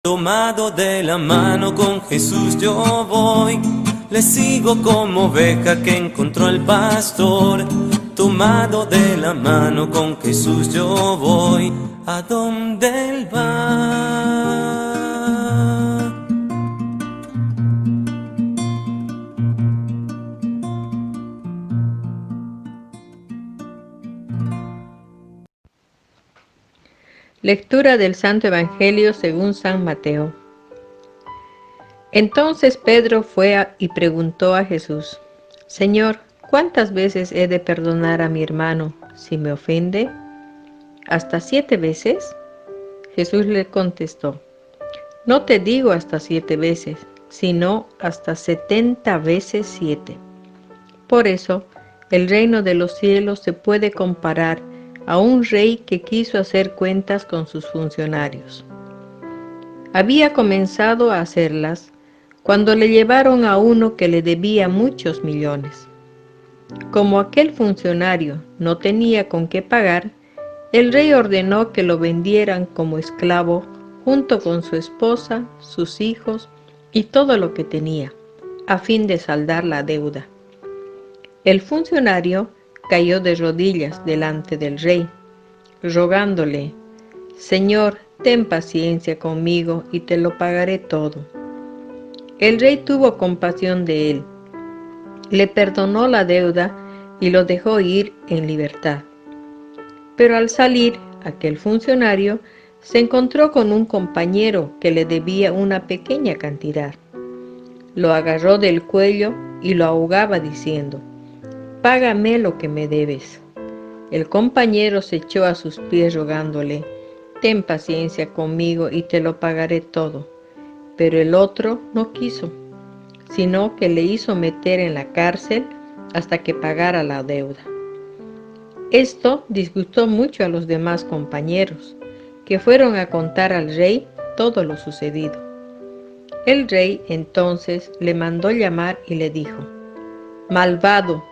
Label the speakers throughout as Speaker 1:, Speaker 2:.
Speaker 1: Tomado de la mano con Jesús yo voy, le sigo como oveja que encontró el pastor. Tomado de la mano con Jesús yo voy, a donde Él va.
Speaker 2: Lectura del Santo Evangelio según San Mateo. Entonces Pedro fue y preguntó a Jesús: Señor, ¿cuántas veces he de perdonar a mi hermano si me ofende? ¿Hasta 7 veces? Jesús le contestó: No te digo hasta 7 veces, sino hasta 70 veces 7. Por eso, el reino de los cielos se puede comparar a un rey que quiso hacer cuentas con sus funcionarios. Había comenzado a hacerlas cuando le llevaron a uno que le debía muchos millones. Como aquel funcionario no tenía con qué pagar, el rey ordenó que lo vendieran como esclavo junto con su esposa, sus hijos y todo lo que tenía, a fin de saldar la deuda. El funcionario cayó de rodillas delante del rey, rogándole: Señor, ten paciencia conmigo y te lo pagaré todo. El rey tuvo compasión de él, le perdonó la deuda y lo dejó ir en libertad. Pero al salir, aquel funcionario se encontró con un compañero que le debía una pequeña cantidad. Lo agarró del cuello y lo ahogaba diciendo: Págame lo que me debes. El compañero se echó a sus pies rogándole: Ten paciencia conmigo y te lo pagaré todo. Pero el otro no quiso, sino que le hizo meter en la cárcel hasta que pagara la deuda. Esto disgustó mucho a los demás compañeros, que fueron a contar al rey todo lo sucedido. El rey entonces le mandó llamar y le dijo: Malvado,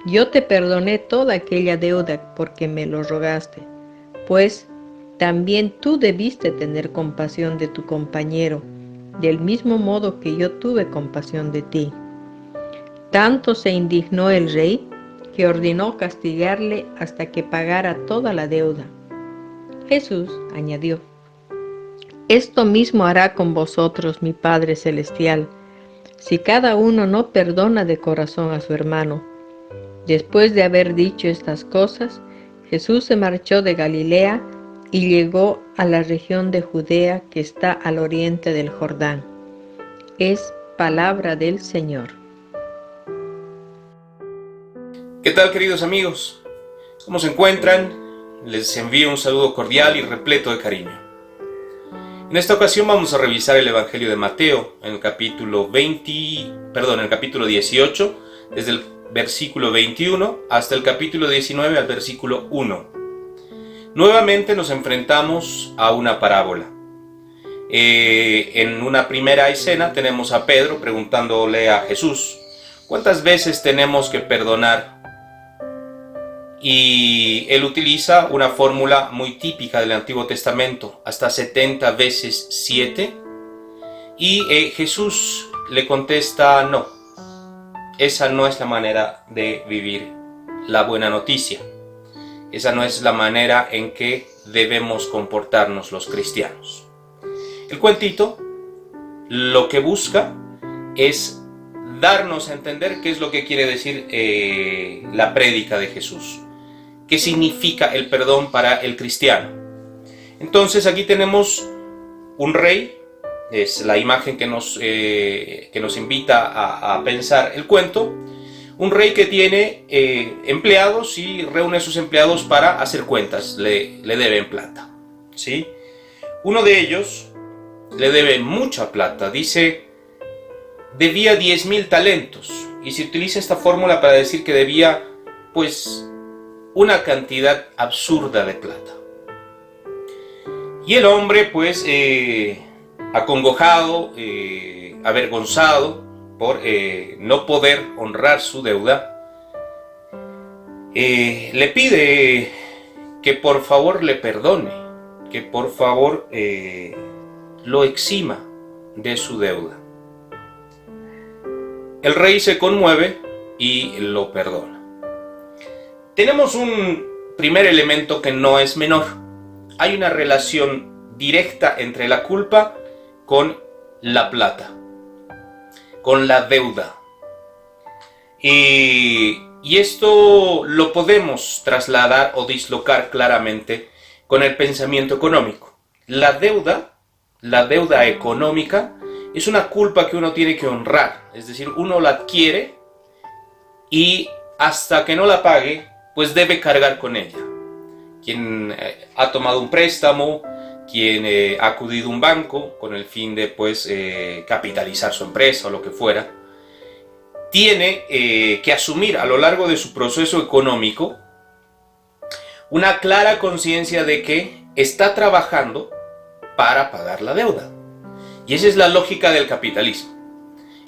Speaker 2: yo te perdoné toda aquella deuda porque me lo rogaste, pues también tú debiste tener compasión de tu compañero, del mismo modo que yo tuve compasión de ti. Tanto se indignó el rey que ordenó castigarle hasta que pagara toda la deuda. Jesús añadió: Esto mismo hará con vosotros mi Padre Celestial, si cada uno no perdona de corazón a su hermano. Después de haber dicho estas cosas, Jesús se marchó de Galilea y llegó a la región de Judea que está al oriente del Jordán. Es palabra del Señor.
Speaker 3: ¿Qué tal, queridos amigos? ¿Cómo se encuentran? Les envío un saludo cordial y repleto de cariño. En esta ocasión vamos a revisar el Evangelio de Mateo en el capítulo 18, desde el versículo 21 hasta el capítulo 19 al versículo 1. Nuevamente nos enfrentamos a una parábola. En una primera escena tenemos a Pedro preguntándole a Jesús: ¿cuántas veces tenemos que perdonar? Y él utiliza una fórmula muy típica del Antiguo Testamento, hasta 70 veces 7. Y Jesús le contesta: no, esa no es la manera de vivir la buena noticia. Esa no es la manera en que debemos comportarnos los cristianos. El cuentito lo que busca es darnos a entender qué es lo que quiere decir la prédica de Jesús. ¿Qué significa el perdón para el cristiano? Entonces aquí tenemos un rey, es la imagen que nos invita a pensar el cuento. Un rey que tiene empleados y reúne a sus empleados para hacer cuentas, le deben plata, ¿sí? Uno de ellos le debe mucha plata, dice, debía 10.000 talentos, y se utiliza esta fórmula para decir que debía, pues, una cantidad absurda de plata. Y el hombre, pues, acongojado, avergonzado por no poder honrar su deuda, le pide que por favor le perdone, que por favor lo exima de su deuda. El rey se conmueve y lo perdona. Tenemos un primer elemento que no es menor. Hay una relación directa entre la culpa con la plata, con la deuda. Y esto lo podemos trasladar o dislocar claramente con el pensamiento económico. La deuda económica es una culpa que uno tiene que honrar, es decir, uno la adquiere y hasta que no la pague, pues debe cargar con ella. Quien ha tomado un préstamo, quien ha acudido a un banco con el fin de pues capitalizar su empresa o lo que fuera, tiene que asumir a lo largo de su proceso económico una clara conciencia de que está trabajando para pagar la deuda. Y esa es la lógica del capitalismo.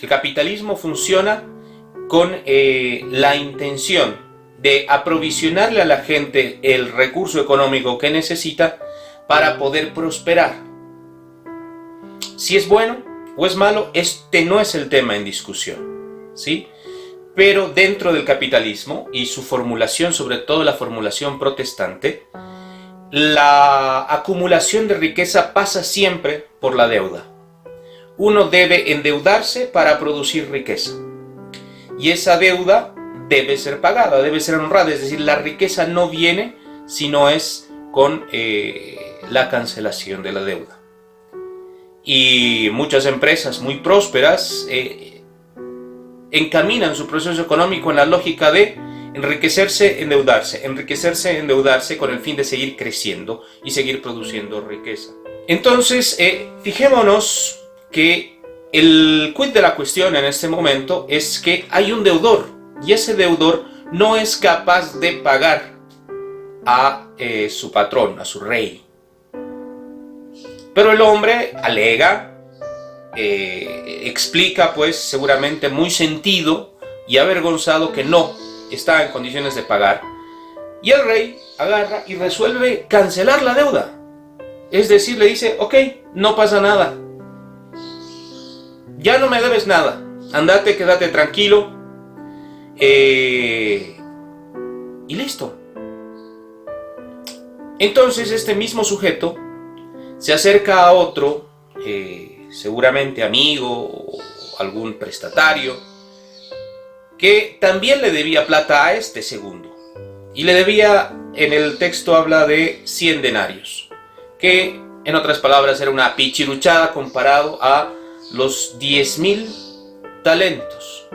Speaker 3: El capitalismo funciona con la intención de aprovisionarle a la gente el recurso económico que necesita para poder prosperar. Si es bueno o es malo, este no es el tema en discusión, ¿sí? Pero dentro del capitalismo y su formulación, sobre todo la formulación protestante, la acumulación de riqueza pasa siempre por la deuda. Uno debe endeudarse para producir riqueza. Y esa deuda debe ser pagada, debe ser honrada. Es decir, la riqueza no viene si no es con la cancelación de la deuda. Y muchas empresas muy prósperas encaminan su proceso económico en la lógica de enriquecerse, endeudarse con el fin de seguir creciendo y seguir produciendo riqueza. Entonces, fijémonos que el quid de la cuestión en este momento es que hay un deudor y ese deudor no es capaz de pagar a su patrón, a su rey. Pero el hombre alega, explica pues seguramente muy sentido y avergonzado que no está en condiciones de pagar, y el rey agarra y resuelve cancelar la deuda. Es decir, le dice, ok, no pasa nada, ya no me debes nada, andate, quédate tranquilo, y listo. Entonces este mismo sujeto se acerca a otro, seguramente amigo o algún prestatario, que también le debía plata a este segundo. Y le debía, en el texto habla de 100 denarios, que en otras palabras era una pichiruchada comparado a los 10.000 talentos.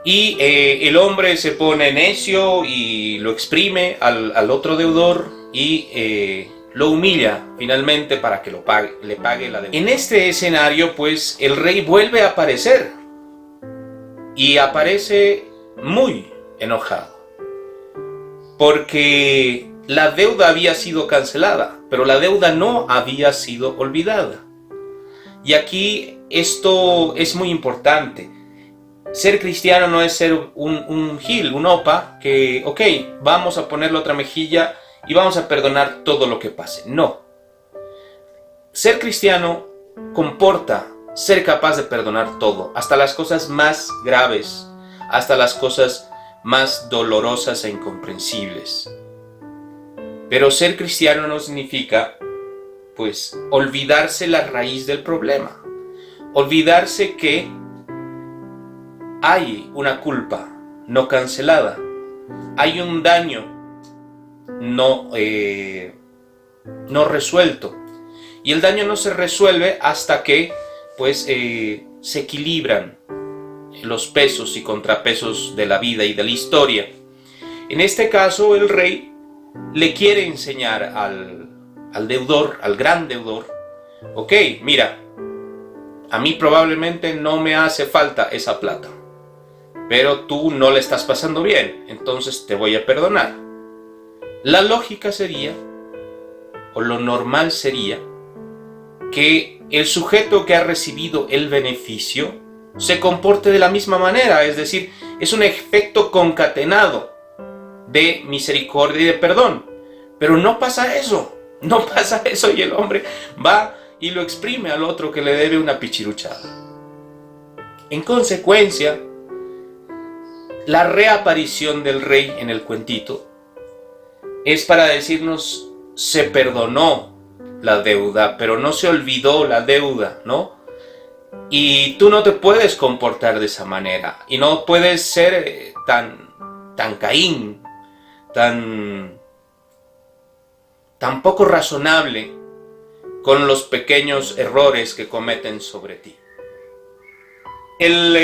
Speaker 3: Y el hombre se pone necio y lo exprime al otro deudor y lo humilla finalmente para que le pague la deuda. En este escenario, pues, el rey vuelve a aparecer. Y aparece muy enojado, porque la deuda había sido cancelada, pero la deuda no había sido olvidada. Y aquí esto es muy importante. Ser cristiano no es ser un gil, un opa, que, ok, vamos a ponerle otra mejilla y vamos a perdonar todo lo que pase. No. Ser cristiano comporta ser capaz de perdonar todo, hasta las cosas más graves, hasta las cosas más dolorosas e incomprensibles. Pero ser cristiano no significa, pues, olvidarse la raíz del problema, olvidarse que hay una culpa no cancelada, hay un daño no resuelto, y el daño no se resuelve hasta que pues se equilibran los pesos y contrapesos de la vida y de la historia. En este caso, el rey le quiere enseñar al deudor, al gran deudor, ok, mira, a mí probablemente no me hace falta esa plata, pero tú no le estás pasando bien, entonces te voy a perdonar. La lógica sería, o lo normal sería, que el sujeto que ha recibido el beneficio se comporte de la misma manera, es decir, es un efecto concatenado de misericordia y de perdón. Pero no pasa eso. No pasa eso y el hombre va y lo exprime al otro que le debe una pichiruchada. En consecuencia, la reaparición del rey en el cuentito es para decirnos, se perdonó la deuda, pero no se olvidó la deuda, ¿no? Y tú no te puedes comportar de esa manera, y no puedes ser tan Caín, tan poco razonable con los pequeños errores que cometen sobre ti. El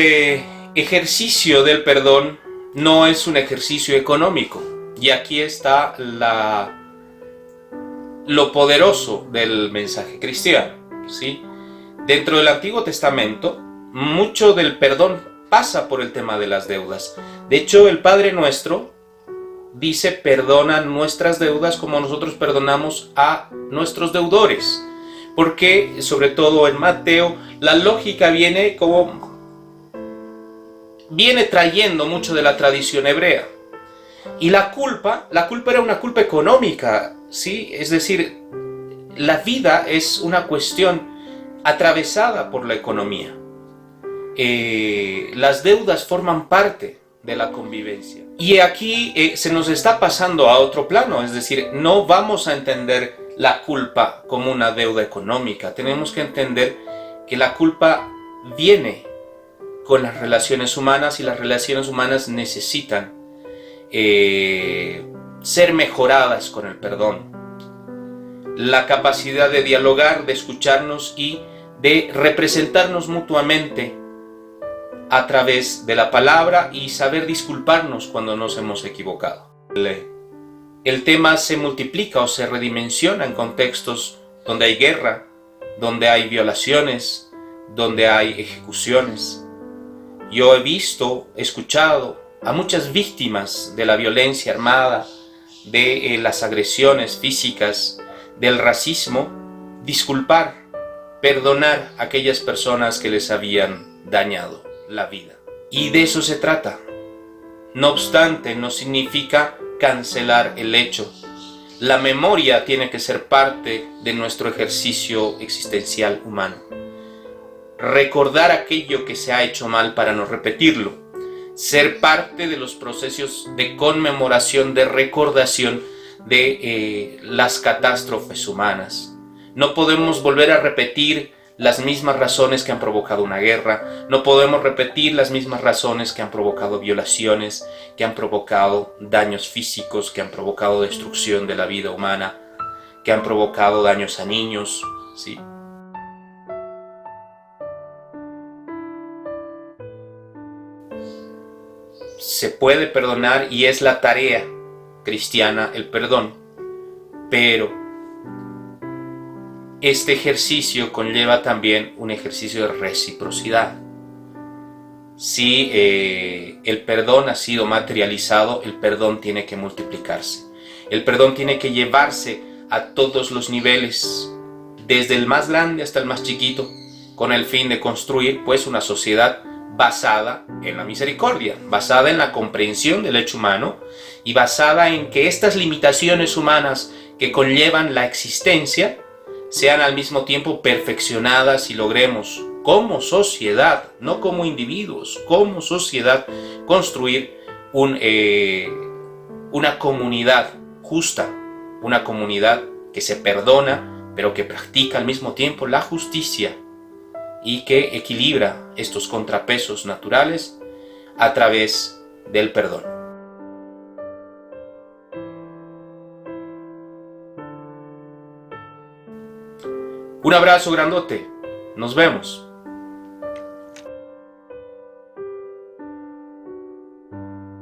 Speaker 3: ejercicio del perdón no es un ejercicio económico, y aquí está lo poderoso del mensaje cristiano, ¿sí? Dentro del Antiguo Testamento, mucho del perdón pasa por el tema de las deudas. De hecho, el Padre Nuestro dice, perdona nuestras deudas como nosotros perdonamos a nuestros deudores. Porque, sobre todo en Mateo, la lógica viene trayendo mucho de la tradición hebrea. Y la culpa era una culpa económica, ¿sí? Es decir, la vida es una cuestión atravesada por la economía. Las deudas forman parte de la convivencia. Y aquí se nos está pasando a otro plano, es decir, no vamos a entender la culpa como una deuda económica. Tenemos que entender que la culpa viene con las relaciones humanas y las relaciones humanas necesitan ser mejoradas con el perdón. La capacidad de dialogar, de escucharnos y de representarnos mutuamente a través de la palabra y saber disculparnos cuando nos hemos equivocado. El tema se multiplica o se redimensiona en contextos donde hay guerra, donde hay violaciones, donde hay ejecuciones. Yo he visto, escuchado a muchas víctimas de la violencia armada, de las agresiones físicas, del racismo, disculpar, perdonar a aquellas personas que les habían dañado la vida. Y de eso se trata. No obstante, no significa cancelar el hecho. La memoria tiene que ser parte de nuestro ejercicio existencial humano. Recordar aquello que se ha hecho mal para no repetirlo. Ser parte de los procesos de conmemoración, de recordación de las catástrofes humanas. No podemos volver a repetir las mismas razones que han provocado una guerra, no podemos repetir las mismas razones que han provocado violaciones, que han provocado daños físicos, que han provocado destrucción de la vida humana, que han provocado daños a niños, ¿sí? Se puede perdonar y es la tarea cristiana el perdón, pero este ejercicio conlleva también un ejercicio de reciprocidad. Si el perdón ha sido materializado, el perdón tiene que multiplicarse. El perdón tiene que llevarse a todos los niveles, desde el más grande hasta el más chiquito, con el fin de construir pues una sociedad basada en la misericordia, basada en la comprensión del hecho humano y basada en que estas limitaciones humanas que conllevan la existencia sean al mismo tiempo perfeccionadas y logremos como sociedad, no como individuos, como sociedad, construir una comunidad justa, una comunidad que se perdona, pero que practica al mismo tiempo la justicia y que equilibra estos contrapesos naturales a través del perdón. Un abrazo grandote. Nos vemos.